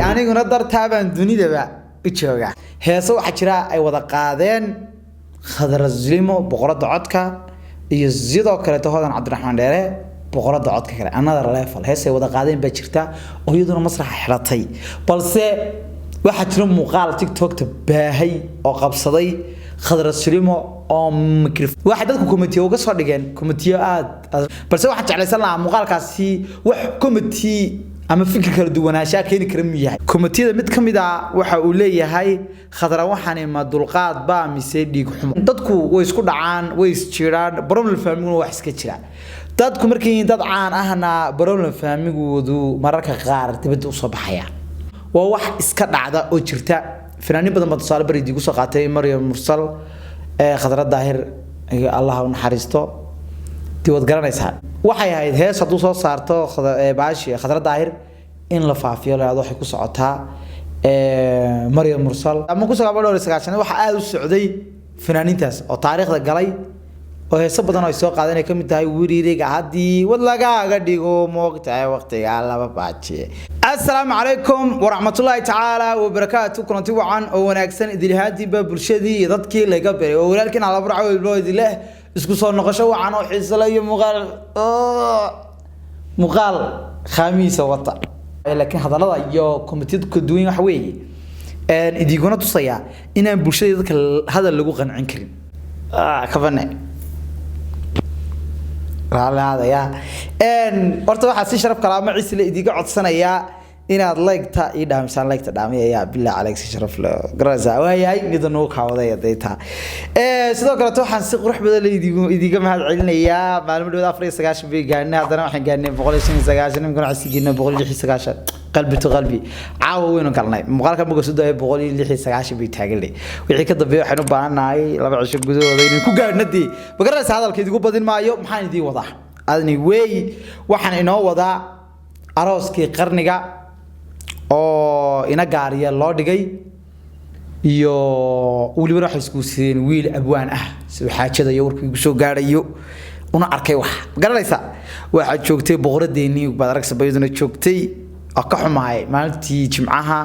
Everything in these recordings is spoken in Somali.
aniguna dartaabaan dunidaba u joogaa heeso waxa jira ay wada qaadeen khadra zulimo boqorada codka iyo sidoo kale Hodan Cabdiraxmaan Dheere boqorada codka kale another level heesay wada qaadeen ba jirta oo iyaduna masraxa xiratay balse waxa jira muuqaal TikTok ta baahay oo qabsaday khadra zulimo oo waxa dadku committee uga soo dhigeen committee aad balse waxa jeclaysan lahaa muuqaalkaasi wax committee ama fikir kala duwanaanshaha keeni kara miyahay committee mid kamid ah waxa uu leeyahay khadra waxaan ma dulqaad ba mise dhiig xumo dadku way isku dhacaan way is jiraan problem family wax iska jira dadku markii dad caan ahna problem family-goodu mararka qaar dibadda u soo baxaya waa wax iska dhacda oo jirta fanaaniin badan bad soo bariid igu soo qaatay Maryam Mursal khadra daahir Allah u naxariisto diiwad garanaysaa waxay ahayd hees haduu soo saarto baashi khadra daahir in la faafiyo leeyahay waxay ku socotaa Maryam Mursal ama ku soo gabadho waxa aad u socday fanaaniintaas oo taariikhda galay oo heeso badan oo soo qaadanay kamid tahay wiriiriga hadii wad lagaaga dhigo moogtahay waqtiga laba baajiye assalaamu calaykum waraxmatullaahi tacaala wabarakaatuh kulanti wacan oo wanaagsan idilhaadiba bulshadii iyo dadkii laga beeray oo walaalkiin ala barco ilmoodi leh isku soo noqosho wacan oo xiisalayo muuqaal khamiisa wata laakiin hadalada iyo committee ku duwan wax weeye idiguna tusaya inaan bulshada dadka hadal lagu qancin karin kabane هذا يا horta waxa si sharaf kala ma ciisle idiga codsanaya inaad like-ta ii dhaamsan like-ta dhaamay ya bilaa alex sharaf la garaza waayay midna uu kaawaday deeta sidoo kale waxaan si qurux badan idiga mahad celinaya maalmo dhow 4 bay gaarnay hadana waxaan gaarnay 190 nimkan xasigeena 190 qalbi to qalbi caawa weyn galnay muuqaalka maga soo daayay 190 bay taagalay wixii ka dambeeyay waxaan u baahanahay laba cisho gudahooda inaan ku gaarnadii bagaraysa hadalka idigu badin maayo maxaan idii wadaa adni way waxaan inoo wadaa arooskii qarniga oo ina gaariya loo dhigay iyo waliba waxa isku siiyeen wiil abwaan ah soo xaajada iyo warkii soo gaarayo una arkay wax garanaysa waxa joogtay boqoradeeni baad aragsan bayaduna joogtay ka xumaay maalintii jimcaha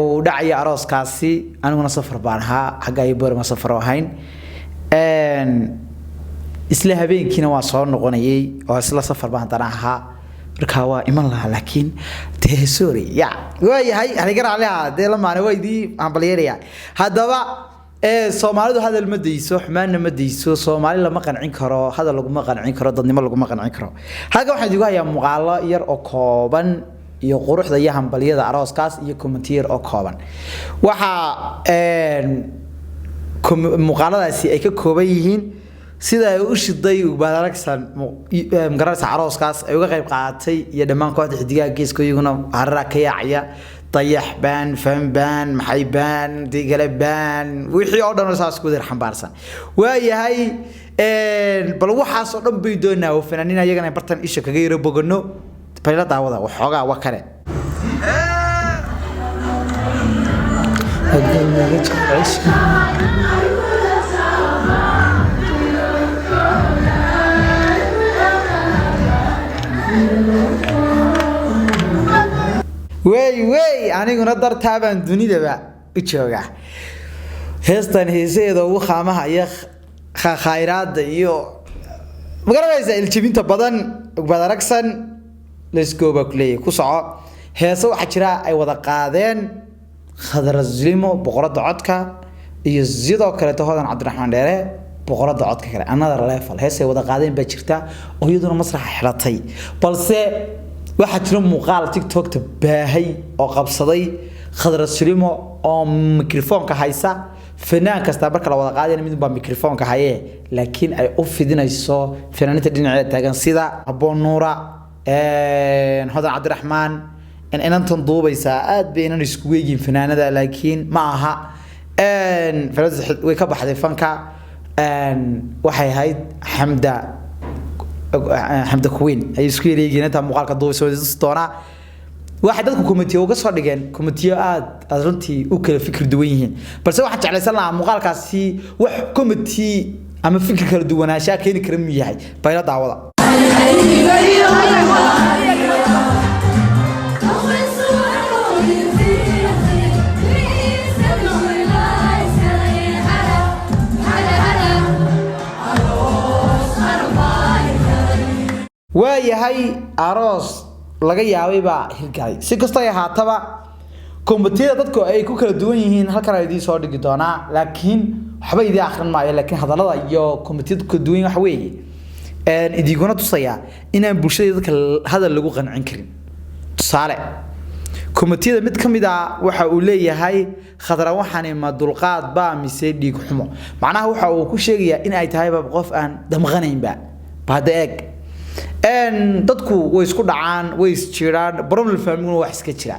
oo dhacay arooskaasi aniguna safar baan ahaa xagga ay boor ma safar ahayn isla habeenkiina waa soo noqonayay oo isla safar baan ahaa marka waa iman laha laakiin tee sorry ya waayahay aniga raaliha de la maana weydii aan balyeeraya hadaba Soomaalidu hadal ma deyso xumaana ma deyso Soomaali lama qancin karo hadal lagu ma qancin karo dadnimo lagu ma qancin karo halka waxaan idigu hayaa muuqaalo yar oo kooban iyo quruxda iyo hambaliyada arooskaas iyo commentier oo kooban waxa muuqaaladaasi ay ka kooban yihiin sida ay u shiday baad aragsan gararsa arooskaas ay uga qayb qaadatay iyo dhamaan kooxda xidiga geeska iyaguna harra ka yaacaya طيح بان فم بان محي بان ديقل بان وحي او دان اساس كودير xambaarsan waayahay bal waxa soo dhan bay doonaa oo fanaaniina iyagana bartan isha kaga yiro bogano bayla daawada waxoogaa wa kale way aniguna dartaabaan dunidaba u joogaa heestan heeseedo uu qaamaha iyo khayraada iyo magaranaysa iljibinta badan baad aragsan let's go back play ku soco heeso waxa jira ay wada qaadeen khadra zulimo boqorada codka iyo sidoo kale Hodan Cabdiraxmaan Dheere boqorada codka kale another level heesay wada qaadeen ba jirta oo iyaduna masraxa xiratay balse waxa jira muuqaal TikTok ta baahay oo qabsaday khadra zulimo oo mikrofoonka haysa fanaan kasta marka la wada qaadayna mid baa mikrofoonka haye laakiin ay u fidinayso fanaaniinta dhinaca taagan sida Abo Nuura Hodan Cabdiraxmaan inantan duubaysa aad beenan isku weeyeen fanaanada laakiin ma aha fanaanada way ka baxday fanka waxay ahayd Hamda Queen ay isku yeelayeen inta muuqaalka duubay doona waxa dadku committee uga soo dhigeen committee aad runtii u kala fikir duwan yihiin balse waxa jeclaysan lahaa muuqaalkaasi wax committee ama fikir kala duwanaanshaha keeni kara miyahay bayla daawada waayahay aroos laga yaabay baa hirgalay si kasta ay ahaataba kombitida dadku ay ku kala duwan yihiin halkan ay idin soo dhigi doonaa laakiin waxba idin akhrin maayo laakiin hadalada iyo kombitida ku duwan wax weeye idiguna tusaya inaan bulshada dadka hadal lagu qancin karin tusaale kombitida mid kamid ah waxa uu leeyahay khadra waxaan ma dulqaad ba mise dhiig xumo macnaha waxa uu ku sheegayaa in ay tahay qof aan damqanayn ba baada eeg dadku way isku dhacaan way is jiraan problem family wax iska jira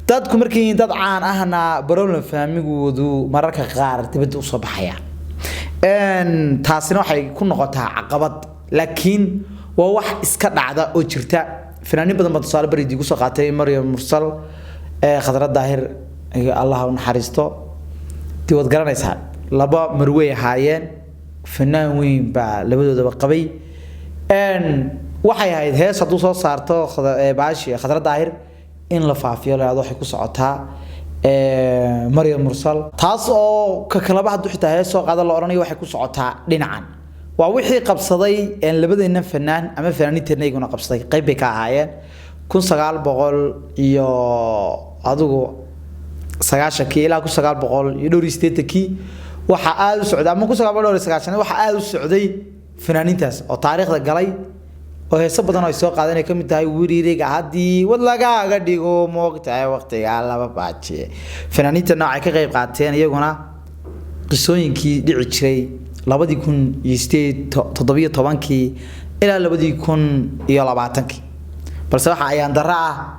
dadku markii dad caan ahna problem family-goodu mararka qaar dibadda u soo baxaya taasina waxay ku noqotaa caqabad laakiin waa wax iska dhacda oo jirta fanaaniin badan baa tusaale bari digu soo qaatay Maryam Mursal Khadra Daahir Allah u naxariisto diiwad garanaysaa laba marwey ahaayeen fanaan weyn baa labadoodaba qabay waxay ahayd hees haduu soo saarto baashi Khadra Daahir in la faafiyo laado waxay ku socotaa Maryam Mursal taas oo ka kala bahad xitaa hees soo qaada la oranayo waxay ku socotaa dhinacan waa wixii qabsaday labadeena fanaan ama fanaaniinteena iyaguna qabsaday qayb bay ka ahaayeen 1900 iyo adigu 90 ilaa 1900 iyo 80 waxa aad u socday ama 1990 waxa aad u socday fanaaniintaas oo taariikhda galay oo heeso badan oo soo qaadanay kamid tahay wiriiriga hadii wad lagaaga dhigo moogtahay waqtiga laba baajiye fanaaniinta nooca ka qayb qaateen iyaguna qisooyinkii dhici jiray 2017 ilaa 2020 balse waxa ayaan daraa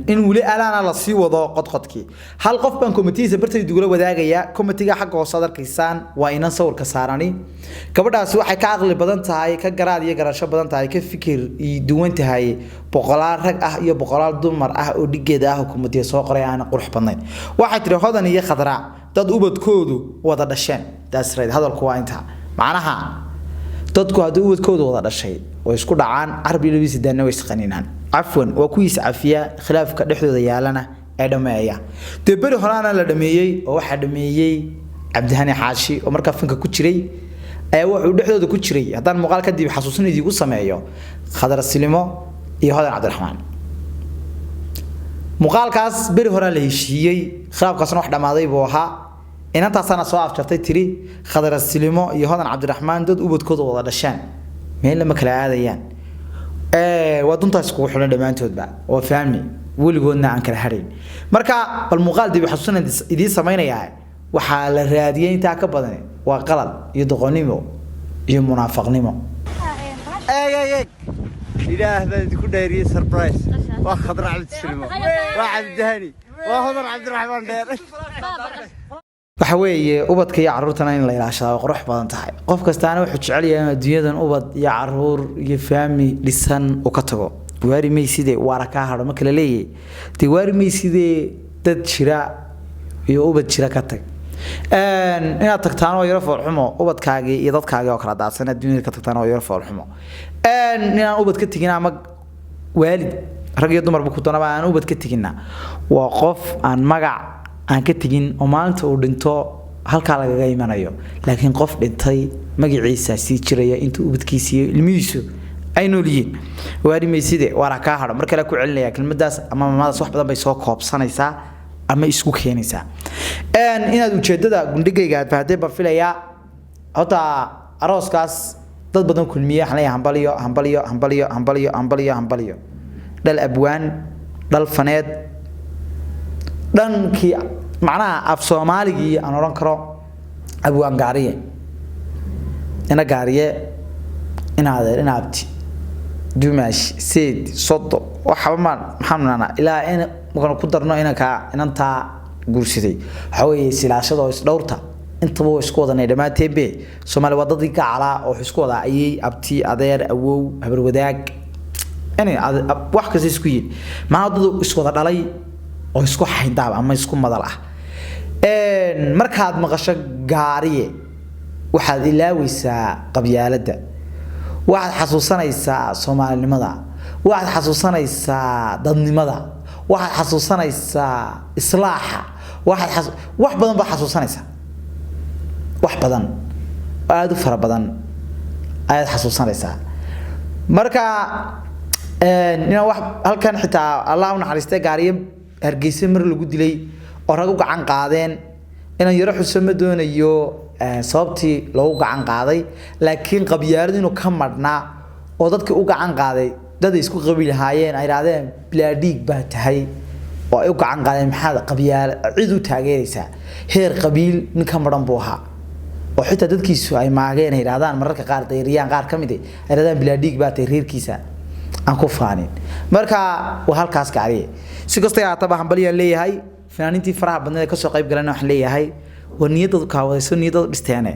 in wali alaana la sii wado qodqodkii hal qof baan committee bartay dugula wadaagaya committee xaq oo sadarkiisaan waa inaan sawirka saarani gabadhaasi waxay ka aqli badan tahay ka garaad iyo garasho badan tahay ka fikir iyo duwan tahay boqolaal rag ah iyo boqolaal dumar ah oo dhigeeda ah committee soo qoray aan qurux badnayn waxay tiri hodan iyo khadra dad ubadkoodu wada dhasheen taas reed hadalku waa inta macnaha dadku hadii ubadkoodu wada dhashay oo isku dhacaan arbi labis daana way isqaninaan عفوا وكويس عافية خلاف كدحدو ديالنا ادمايا دبر هرانا لا دميي oo waxa dhameeyay Cabdihani Xaashi oo marka fanka ku jiray ay wuxuu dhexdooda ku jiray hadan muuqaal ka dib xasuusinayay ugu sameeyo Khadra Silimo iyo Hodan Cabdiraxmaan muuqaalkaas bari hore la heshiiyay khilaafkaasna wax dhamaaday buu ahaa inantaasana soo afjartay tiri Khadra Silimo iyo Hodan Cabdiraxmaan dad ubadkooda wada dhashaan meel lama kala aadayaan waduntaas ku xulna dhamaantoodba oo fahmi waligoodna aan kala harin marka bal muuqaal dib xasuusan idin sameeynaya waxa la raadiyay inta ka badan waa qalad iyo doqonnimo iyo munaafaqnimo ilaah baa ku dheeriyay surprise waa Khadra Silimo waa Cabdihani waa Hodan Cabdiraxmaan dheer waxa weeye ubadka iyo caruurtana in la ilaashado qurux badan tahay qof kastaana wuxuu jecel yahay adduunyadan ubad iyo caruur iyo family dhisan oo ka tago waari meyside waara ka haro marka la leeyahay tii waari meyside dad jira iyo ubad jira ka tag inaad tagtaan oo yaro foolxumo ubadkaaga iyo dadkaaga oo kala daadsan adduunyada ka tagtaan oo yaro foolxumo inaan ubad ka tagin ama waalid rag iyo dumar ku doonaba aan ubad ka tagina waa qof aan magac aan ka tagin oo maalinta uu dhinto halka laga imanayo laakiin qof dhintay magaciisa si jiraya intuu ubadkiisa ilmihiisu ay nooliyeen waari meyside waara ka haro marka la ku celinaya kelmadaas ama maamadaas wax badan bay soo koobsanaysaa ama isku keenaysaa inaad ujeedada gundhigayga aad fahday ba filaya hota arooskaas dad badan kulmiye xalay hambaliyo dal abwaan dal faneed dhankii macnaha af Soomaaliga aan oran karo abwaan gaariye ina gaariye inaabti dumash seed sodo waxa maxamnana ilaa in markaan ku darno inanta guursiday waxa weeye silaashada oo is dhowrta inta boo isku wadanay dhamaataybe Soomaali wadadii ka cala oo isku wada ayay abti adeer awow habar wadaag wax kaas isku yid ma dad isku wada dhalay oo isku xaydaab ama isku madal ah markaad maqasho gaariye waxaad ilaawaysaa qabyaalada waxaad xasuusanaysaa Soomaalinimada waxaad xasuusanaysaa dadnimada waxaad xasuusanaysaa islaaxa wax badan ba xasuusanaysaa wax badan aad u fara badan ayaad xasuusanaysaa marka ina wax halkan xitaa Allah u naxariistay gaariye Hargeysa mar lagu dilay oo rag u gacan qaadeen inaan yaro xusama doonayo sababtii loogu gacan qaaday laakiin qabyaalad inuu ka marnaa oo dadka u gacan qaaday dad isku qabiil lahaayeen ay raadeen bilaadiig baa tahay oo ay u gacan qaadeen maxaa qabyaalad cid u taageeraysa heer qabiil ninka maran buu ahaa oo xitaa dadkiisu ay maageen ay raadaan mararka qaar dayriyaan qaar kamid ay raadaan bilaadiig baa tahay reerkiisa aan ku faanin marka waa halkaas gaariye si kastoo ay tahay hanbaliyan leeyahay fanaaniintii faraha badneed ka soo qayb galayna wax leeyahay ونيادو كاوديسو نيادو دستانه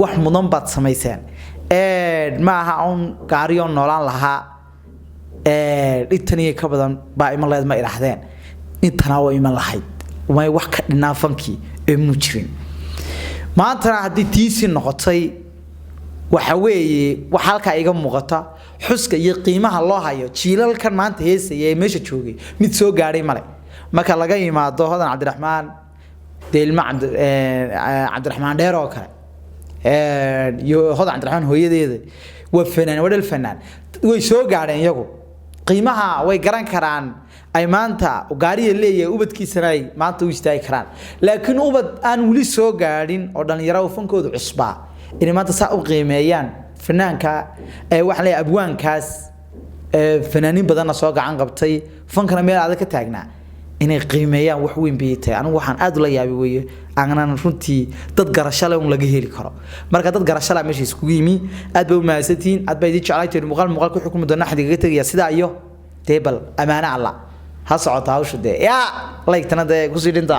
wax mudan baad sameeyeen ma aha on gaariyo noolaan laha intani ka badan baa iman leed ma ilaahdeen intana waa iman lahayd way wax ka dhinaa fanki ee mujrin maanta hadii tiisi noqotay waxa weeye wax halka iga muuqata xuska iyo qiimaha loo hayo jiilalkan maanta heesayay meesha joogay mid soo gaaray male marka laga yimaado hodan Cabdiraxmaan ديلما عبد الرحمن ديرو كره هذا عبد الرحمن هو يدي وفنان ولا الفنان ويسو غارين يغو قيمها way garan karaan ay maanta gaariye leeyahay ubadkiisanay maanta u istaay karaan laakiin ubad aan wali soo gaarin oo dhalinyaro fankooda cusba in maanta saa u qiimeeyaan fanaanka wax leeyahay abwaankaas fanaanin badan soo gacan qabtay fankana meel aad ka taagnaa inay qiimeeyaan wax weyn beeytay anigu waxaan aad u la yaabay weeye aanan runtii dad garasho leh laga heli karo marka dad garasho leh meesha isku yimi aad bay u maasantiin aad bay idin jeclayteen muuqaal ku xukumo doona xadiga tagaya sida iyo table amaana Allah ha socotaa hawshu de ya like tanada ku sii dhinta